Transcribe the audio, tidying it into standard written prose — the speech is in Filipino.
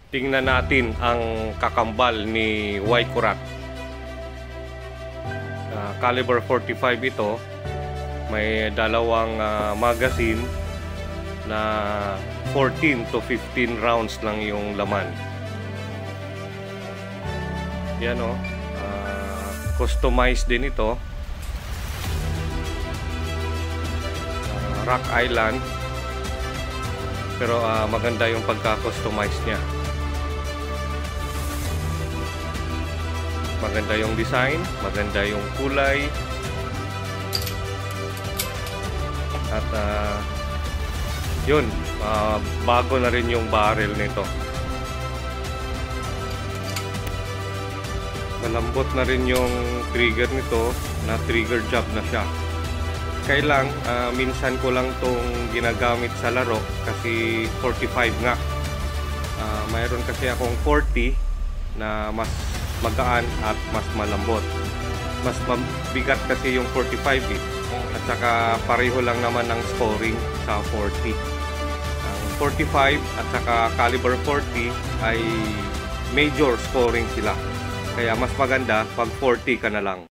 Tingnan natin ang kakambal ni Wycorat. Caliber 45 ito. May dalawang magazine na 14 to 15 rounds lang yung laman. Yan o. Customized din ito. Rock Island. Pero maganda yung pagka-customize niya. Maganda yung design, maganda yung kulay. At yun, bago na rin yung barrel nito. Malambot na rin yung trigger nito, na trigger job na siya. Kailang minsan ko lang tong ginagamit sa laro kasi 45 nga. Mayroon kasi akong 40 na mas magaan at mas malambot. Mas mabigat kasi yung 45 eh. At saka pareho lang naman ng scoring sa 40. Ang 45 at saka caliber 40 ay major scoring sila. Kaya mas maganda pag 40 ka na lang.